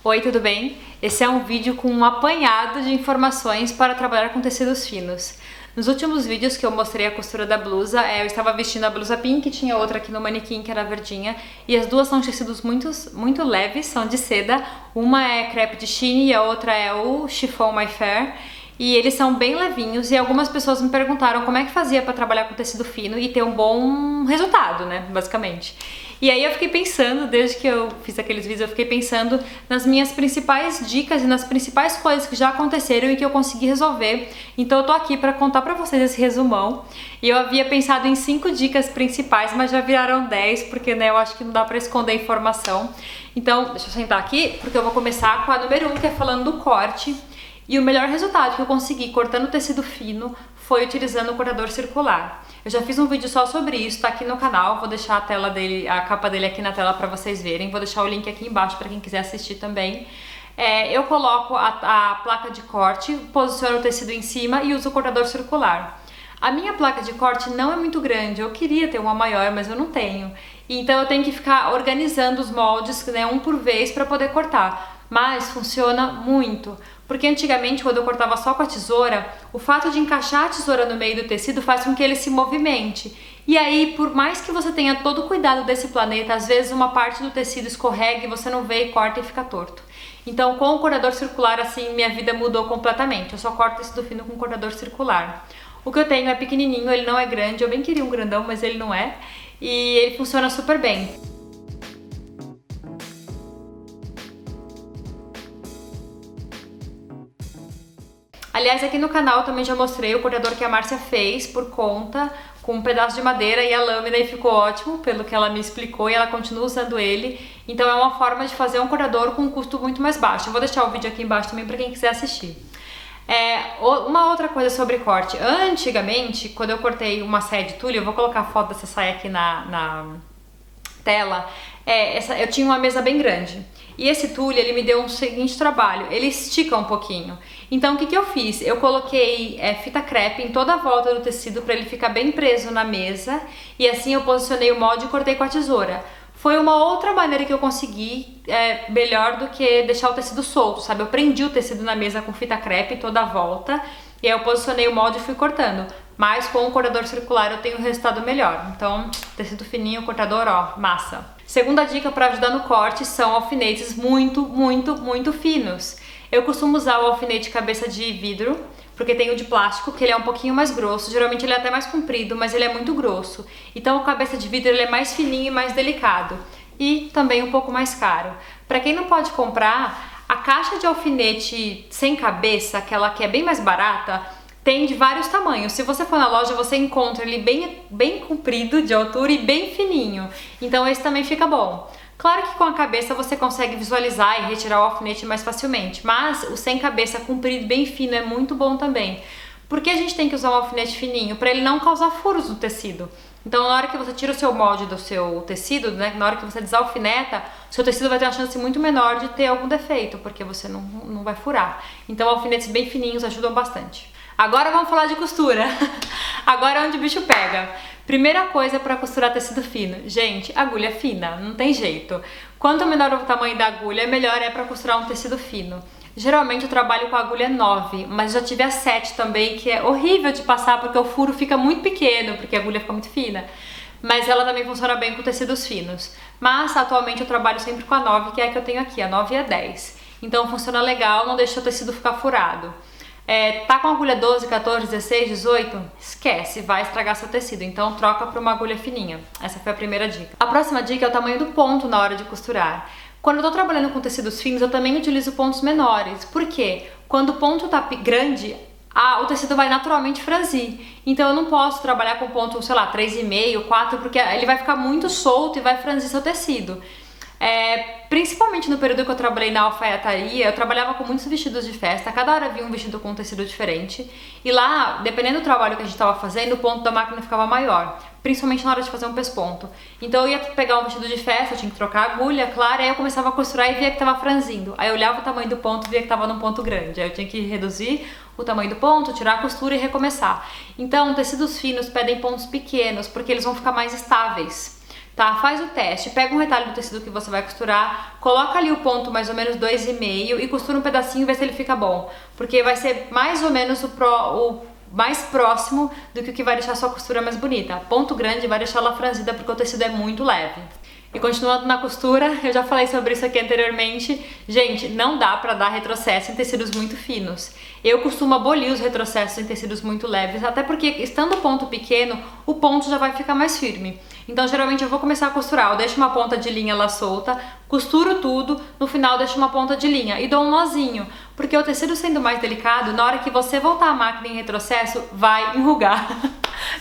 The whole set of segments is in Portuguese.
Oi, tudo bem? Esse é um vídeo com um apanhado de informações para trabalhar com tecidos finos. Nos últimos vídeos que eu mostrei a costura da blusa, eu estava vestindo a blusa pink, tinha outra aqui no manequim que era verdinha, e as duas são tecidos muito leves, são de seda. Uma é crepe de chine e a outra é o chiffon My Fair. E eles são bem levinhos e algumas pessoas me perguntaram como é que fazia para trabalhar com tecido fino e ter um bom resultado, né, basicamente. E aí eu fiquei pensando, desde que eu fiz aqueles vídeos, eu fiquei pensando nas minhas principais dicas e nas principais coisas que já aconteceram e que eu consegui resolver. Então eu tô aqui para contar para vocês esse resumão. E eu havia pensado em 5 dicas principais, mas já viraram 10, porque né, eu acho que não dá para esconder informação. Então, deixa eu sentar aqui, porque eu vou começar com a número 1, que é falando do corte. E o melhor resultado que eu consegui cortando tecido fino foi utilizando o cortador circular. Eu já fiz um vídeo só sobre isso, tá aqui no canal, vou deixar a tela dele, a capa dele aqui na tela para vocês verem, vou deixar o link aqui embaixo para quem quiser assistir também. Eu coloco a placa de corte, posiciono o tecido em cima e uso o cortador circular. A minha placa de corte não é muito grande, eu queria ter uma maior, mas eu não tenho. Então eu tenho que ficar organizando os moldes, né, um por vez para poder cortar. Mas funciona muito, porque antigamente quando eu cortava só com a tesoura, o fato de encaixar a tesoura no meio do tecido faz com que ele se movimente. E aí, por mais que você tenha todo o cuidado desse planeta, às vezes uma parte do tecido escorrega e você não vê e corta e fica torto. Então com o cortador circular, assim, minha vida mudou completamente. Eu só corto tecido fino com cortador circular. O que eu tenho é pequenininho, ele não é grande, eu bem queria um grandão, mas ele não é. E ele funciona super bem. Aliás, aqui no canal eu também já mostrei o cortador que a Márcia fez por conta, com um pedaço de madeira e a lâmina, e ficou ótimo, pelo que ela me explicou, e ela continua usando ele. Então é uma forma de fazer um cortador com um custo muito mais baixo. Eu vou deixar o vídeo aqui embaixo também para quem quiser assistir. Uma outra coisa sobre corte. Antigamente, quando eu cortei uma saia de tule, eu vou colocar a foto dessa saia aqui na tela, eu tinha uma mesa bem grande. E esse tule, ele me deu um seguinte trabalho, ele estica um pouquinho. Então o que eu fiz? Eu coloquei fita crepe em toda a volta do tecido para ele ficar bem preso na mesa, e assim eu posicionei o molde e cortei com a tesoura. Foi uma outra maneira que eu consegui melhor do que deixar o tecido solto, sabe? Eu prendi o tecido na mesa com fita crepe toda a volta, e aí eu posicionei o molde e fui cortando. Mas com o cortador circular eu tenho um resultado melhor. Então, tecido fininho, cortador, ó, massa. Segunda dica para ajudar no corte são alfinetes muito finos. Eu costumo usar o alfinete cabeça de vidro, porque tem o de plástico, que ele é um pouquinho mais grosso. Geralmente ele é até mais comprido, mas ele é muito grosso. Então o cabeça de vidro ele é mais fininho e mais delicado. E também um pouco mais caro. Para quem não pode comprar, a caixa de alfinete sem cabeça, aquela que é bem mais barata, tem de vários tamanhos. Se você for na loja, você encontra ele bem comprido de altura e bem fininho. Então esse também fica bom. Claro que com a cabeça você consegue visualizar e retirar o alfinete mais facilmente, mas o sem cabeça comprido bem fino é muito bom também. Por que a gente tem que usar um alfinete fininho? Para ele não causar furos no tecido. Então na hora que você tira o seu molde do seu tecido, né, na hora que você desalfineta, o seu tecido vai ter uma chance muito menor de ter algum defeito, porque você não vai furar. Então alfinetes bem fininhos ajudam bastante. Agora vamos falar de costura. Agora é onde o bicho pega. Primeira coisa para costurar tecido fino. Gente, agulha fina, não tem jeito. Quanto menor o tamanho da agulha, melhor é para costurar um tecido fino. Geralmente eu trabalho com a agulha 9, mas já tive a 7 também, que é horrível de passar porque o furo fica muito pequeno, porque a agulha fica muito fina. Mas ela também funciona bem com tecidos finos. Mas atualmente eu trabalho sempre com a 9, que é a que eu tenho aqui, a 9 e a 10. Então funciona legal, não deixa o tecido ficar furado. Tá com agulha 12, 14, 16, 18? Esquece, vai estragar seu tecido, então troca para uma agulha fininha. Essa foi a primeira dica. A próxima dica é o tamanho do ponto na hora de costurar. Quando eu tô trabalhando com tecidos finos, eu também utilizo pontos menores. Por quê? Quando o ponto tá grande, o tecido vai naturalmente franzir. Então eu não posso trabalhar com ponto, sei lá, 3,5, 4, porque ele vai ficar muito solto e vai franzir seu tecido. Principalmente no período que eu trabalhei na alfaiataria, eu trabalhava com muitos vestidos de festa, cada hora vinha um vestido com um tecido diferente, e lá, dependendo do trabalho que a gente estava fazendo, o ponto da máquina ficava maior, principalmente na hora de fazer um pesponto. Então eu ia pegar um vestido de festa, eu tinha que trocar a agulha, claro, aí eu começava a costurar e via que estava franzindo, aí eu olhava o tamanho do ponto e via que estava num ponto grande, aí eu tinha que reduzir o tamanho do ponto, tirar a costura e recomeçar. Então tecidos finos pedem pontos pequenos, porque eles vão ficar mais estáveis. tá? Faz o teste, pega um retalho do tecido que você vai costurar, coloca ali o ponto mais ou menos 2,5 e costura um pedacinho e vê se ele fica bom, porque vai ser mais ou menos o mais próximo do que o que vai deixar a sua costura mais bonita. Ponto grande vai deixar ela franzida porque o tecido é muito leve. E continuando na costura, eu já falei sobre isso aqui anteriormente, gente, não dá pra dar retrocesso em tecidos muito finos. Eu costumo abolir os retrocessos em tecidos muito leves, até porque estando o ponto pequeno, o ponto já vai ficar mais firme. Então geralmente eu vou começar a costurar, eu deixo uma ponta de linha lá solta, costuro tudo, no final deixo uma ponta de linha e dou um nozinho, porque o tecido sendo mais delicado, na hora que você voltar a máquina em retrocesso, vai enrugar.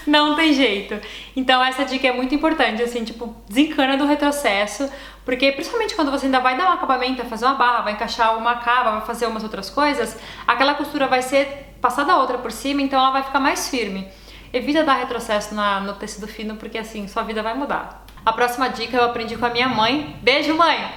Não tem jeito. Então essa dica é muito importante, assim, tipo, desencana do retrocesso, porque principalmente quando você ainda vai dar um acabamento, vai fazer uma barra, vai encaixar uma cava, vai fazer umas outras coisas, aquela costura vai ser passada a outra por cima, então ela vai ficar mais firme. Evita dar retrocesso no tecido fino, porque assim, sua vida vai mudar. A próxima dica eu aprendi com a minha mãe. Beijo, mãe!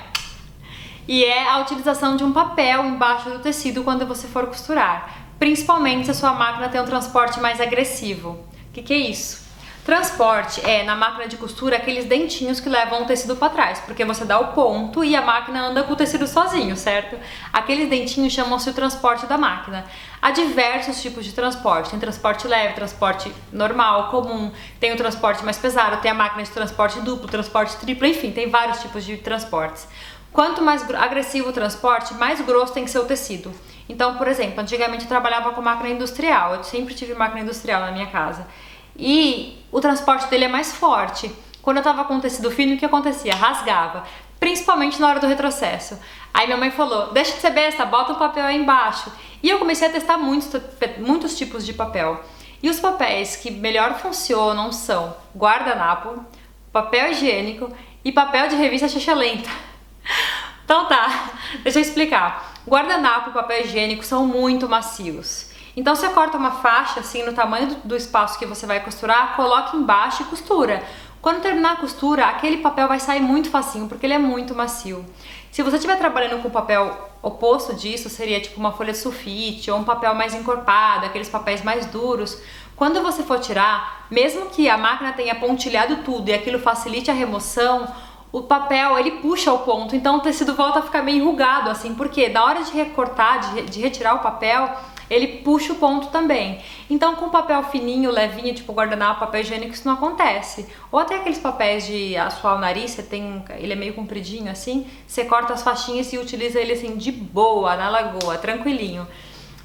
E é a utilização de um papel embaixo do tecido quando você for costurar, principalmente se a sua máquina tem um transporte mais agressivo. O que é isso? Transporte é, na máquina de costura, aqueles dentinhos que levam o tecido para trás, porque você dá o ponto e a máquina anda com o tecido sozinho, certo? Aqueles dentinhos chamam-se o transporte da máquina. Há diversos tipos de transporte, tem transporte leve, transporte normal, comum, tem o transporte mais pesado, tem a máquina de transporte duplo, transporte triplo, enfim, tem vários tipos de transportes. Quanto mais agressivo o transporte, mais grosso tem que ser o tecido. Então, por exemplo, antigamente eu trabalhava com máquina industrial, eu sempre tive máquina industrial na minha casa. E o transporte dele é mais forte. Quando eu tava com tecido fino, o que acontecia? Rasgava, principalmente na hora do retrocesso. Aí minha mãe falou, deixa de ser besta, bota o papel aí embaixo. E eu comecei a testar muitos tipos de papel. E os papéis que melhor funcionam são guardanapo, papel higiênico e papel de revista xixelenta. Então tá, deixa eu explicar. Guardanapo e papel higiênico são muito macios. Então você corta uma faixa assim no tamanho do espaço que você vai costurar, coloca embaixo e costura. Quando terminar a costura, aquele papel vai sair muito facinho, porque ele é muito macio. Se você estiver trabalhando com papel oposto disso, seria tipo uma folha de sulfite ou um papel mais encorpado, aqueles papéis mais duros. Quando você for tirar, mesmo que a máquina tenha pontilhado tudo e aquilo facilite a remoção, o papel, ele puxa o ponto, então o tecido volta a ficar meio enrugado, assim, porque na hora de recortar, de retirar o papel, ele puxa o ponto também. Então com papel fininho, levinho, tipo guardanapo, papel higiênico, isso não acontece. Ou até aqueles papéis de assoar o nariz, ele é meio compridinho assim, você corta as faixinhas e utiliza ele assim de boa, na lagoa, tranquilinho.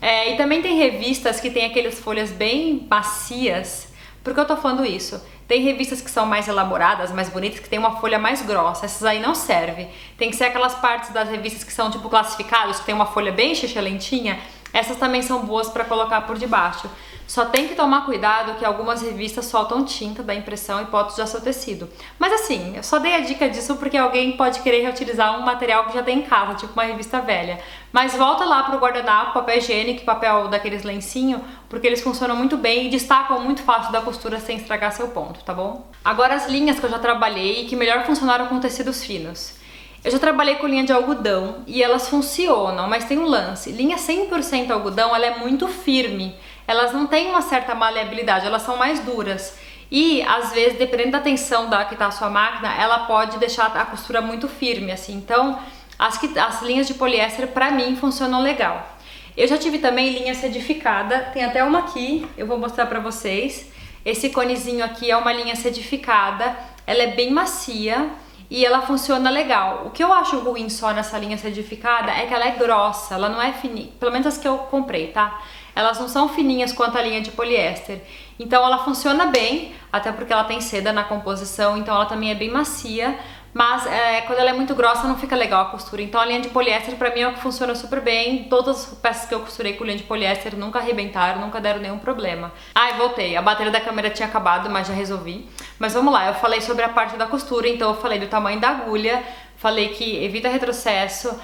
E também tem revistas que tem aquelas folhas bem macias. Por que eu tô falando isso? Tem revistas que são mais elaboradas, mais bonitas, que tem uma folha mais grossa. Essas aí não servem. Tem que ser aquelas partes das revistas que são tipo classificados, que tem uma folha bem xixelentinha. Essas também são boas para colocar por debaixo. Só tem que tomar cuidado que algumas revistas soltam tinta da impressão e pode sujar seu tecido. Mas assim, eu só dei a dica disso porque alguém pode querer reutilizar um material que já tem em casa, tipo uma revista velha. Mas volta lá pro guardanapo, papel higiênico e papel daqueles lencinho, porque eles funcionam muito bem e destacam muito fácil da costura sem estragar seu ponto, tá bom? Agora as linhas que eu já trabalhei e que melhor funcionaram com tecidos finos. Eu já trabalhei com linha de algodão e elas funcionam, mas tem um lance. Linha 100% algodão, ela é muito firme. Elas não têm uma certa maleabilidade, elas são mais duras. E, às vezes, dependendo da tensão que tá a sua máquina, ela pode deixar a costura muito firme, assim. Então, as linhas de poliéster, pra mim, funcionam legal. Eu já tive também linha sedificada, tem até uma aqui, eu vou mostrar pra vocês. Esse conezinho aqui é uma linha sedificada, ela é bem macia e ela funciona legal. O que eu acho ruim só nessa linha sedificada é que ela é grossa, ela não é fininha, pelo menos as que eu comprei, tá? Elas não são fininhas quanto a linha de poliéster. Então ela funciona bem, até porque ela tem seda na composição, então ela também é bem macia. Mas quando ela é muito grossa não fica legal a costura. Então a linha de poliéster pra mim é o que funciona super bem. Todas as peças que eu costurei com linha de poliéster nunca arrebentaram, nunca deram nenhum problema. Ai, voltei. A bateria da câmera tinha acabado, mas já resolvi. Mas vamos lá, eu falei sobre a parte da costura, então eu falei do tamanho da agulha, falei que evita retrocesso,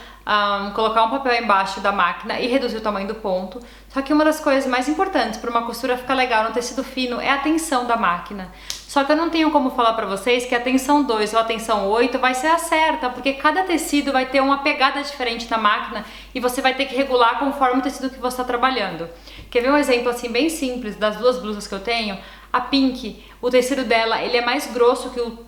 colocar um papel embaixo da máquina e reduzir o tamanho do ponto. Só que uma das coisas mais importantes para uma costura ficar legal no tecido fino é a tensão da máquina. Só que eu não tenho como falar pra vocês que a tensão 2 ou a tensão 8 vai ser a certa, porque cada tecido vai ter uma pegada diferente na máquina e você vai ter que regular conforme o tecido que você está trabalhando. Quer ver um exemplo assim bem simples das duas blusas que eu tenho? A Pink, o tecido dela ele é mais grosso que o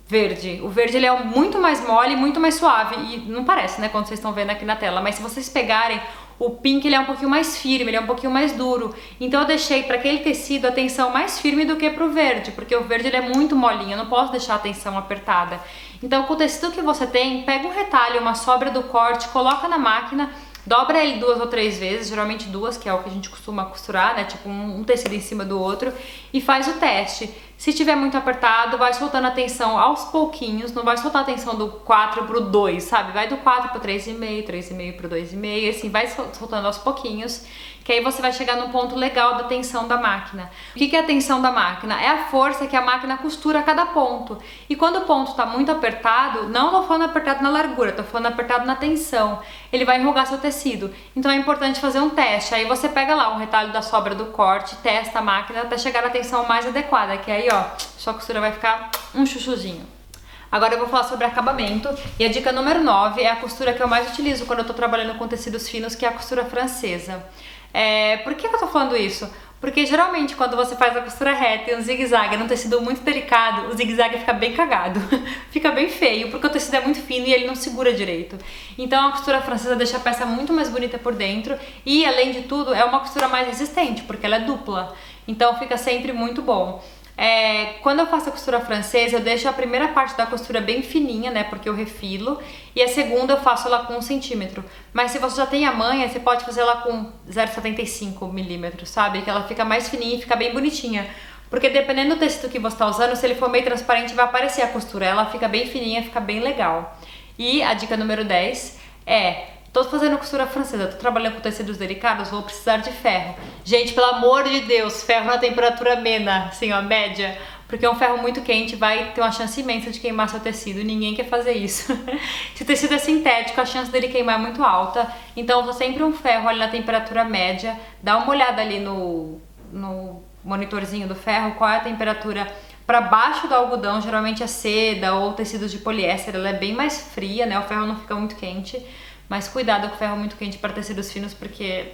verde. O verde ele é muito mais mole, muito mais suave e não parece, né, quando vocês estão vendo aqui na tela, mas se vocês pegarem o pink, ele é um pouquinho mais firme, ele é um pouquinho mais duro. Então eu deixei para aquele tecido a tensão mais firme do que pro verde, porque o verde ele é muito molinho, eu não posso deixar a tensão apertada. Então com o tecido que você tem, pega um retalho, uma sobra do corte, coloca na máquina, dobra ele 2 ou 3 vezes, geralmente 2, que é o que a gente costuma costurar, né? Tipo um tecido em cima do outro, e faz o teste. Se tiver muito apertado, vai soltando a tensão aos pouquinhos, não vai soltar a tensão do 4 pro 2, sabe? Vai do 4 pro 3,5, 3,5 pro 2,5, assim, vai soltando aos pouquinhos, que aí você vai chegar num ponto legal da tensão da máquina. O que é a tensão da máquina? É a força que a máquina costura a cada ponto. E quando o ponto tá muito apertado, não tô falando apertado na largura, tô falando apertado na tensão, ele vai enrugar seu tecido. Então é importante fazer um teste. Aí você pega lá um retalho da sobra do corte, testa a máquina até chegar na tensão mais adequada, que aí, ó, sua costura vai ficar um chuchuzinho. Agora eu vou falar sobre acabamento, e a dica número 9 é a costura que eu mais utilizo quando eu tô trabalhando com tecidos finos, que é a costura francesa. Por que eu tô falando isso? Porque geralmente quando você faz a costura reta e um zigue-zague num tecido muito delicado, o zigue-zague fica bem cagado, fica bem feio, porque o tecido é muito fino e ele não segura direito. Então a costura francesa deixa a peça muito mais bonita por dentro e, além de tudo, é uma costura mais resistente, porque ela é dupla, então fica sempre muito bom. Quando eu faço a costura francesa, eu deixo a primeira parte da costura bem fininha, né, porque eu refilo, e a segunda eu faço ela com 1 centímetro. Mas se você já tem a manha, você pode fazer ela com 0,75 milímetros, sabe? Que ela fica mais fininha e fica bem bonitinha. Porque dependendo do tecido que você tá usando, se ele for meio transparente, vai aparecer a costura. Ela fica bem fininha, fica bem legal. E a dica número 10 tô fazendo costura francesa, tô trabalhando com tecidos delicados, vou precisar de ferro. Gente, pelo amor de Deus, ferro na temperatura amena, assim, ó, média. Porque um ferro muito quente vai ter uma chance imensa de queimar seu tecido e ninguém quer fazer isso. Se o tecido é sintético, a chance dele queimar é muito alta. Então, usa sempre um ferro ali na temperatura média. Dá uma olhada ali no monitorzinho do ferro, qual é a temperatura para baixo do algodão, geralmente é seda ou tecidos de poliéster, ela é bem mais fria, né? O ferro não fica muito quente. Mas cuidado com o ferro muito quente para tecidos finos, porque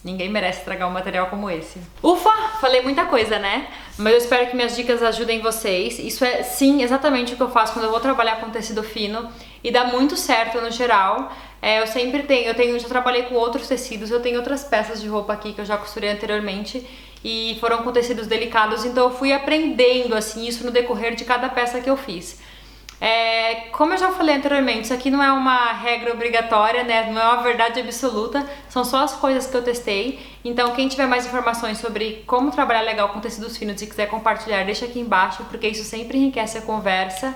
ninguém merece estragar um material como esse. Ufa! Falei muita coisa, né? Mas eu espero que minhas dicas ajudem vocês. Isso é, sim, exatamente o que eu faço quando eu vou trabalhar com tecido fino. E dá muito certo no geral. Eu já trabalhei com outros tecidos, eu tenho outras peças de roupa aqui que eu já costurei anteriormente. E foram com tecidos delicados, então eu fui aprendendo, assim, isso no decorrer de cada peça que eu fiz. Como eu já falei anteriormente, isso aqui não é uma regra obrigatória, né? Não é uma verdade absoluta, são só as coisas que eu testei. Então quem tiver mais informações sobre como trabalhar legal com tecidos finos e quiser compartilhar, deixa aqui embaixo, porque isso sempre enriquece a conversa.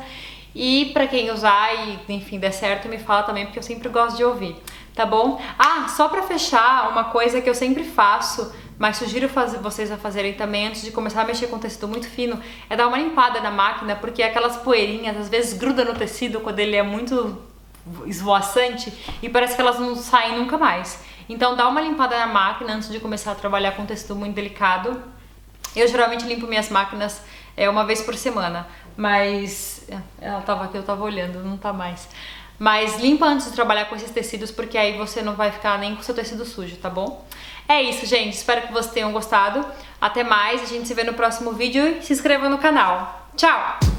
E pra quem usar e, enfim, der certo, me fala também, porque eu sempre gosto de ouvir, tá bom? Só pra fechar, uma coisa que eu sempre faço, mas sugiro vocês a fazerem também antes de começar a mexer com tecido muito fino, é dar uma limpada na máquina, porque aquelas poeirinhas às vezes grudam no tecido quando ele é muito esvoaçante e parece que elas não saem nunca mais. Então dá uma limpada na máquina antes de começar a trabalhar com tecido muito delicado. Eu geralmente limpo minhas máquinas uma vez por semana, mas ela tava aqui, eu tava olhando, não tá mais. Mas limpa antes de trabalhar com esses tecidos, porque aí você não vai ficar nem com o seu tecido sujo, tá bom? É isso, gente. Espero que vocês tenham gostado. Até mais, a gente se vê no próximo vídeo e se inscreva no canal. Tchau!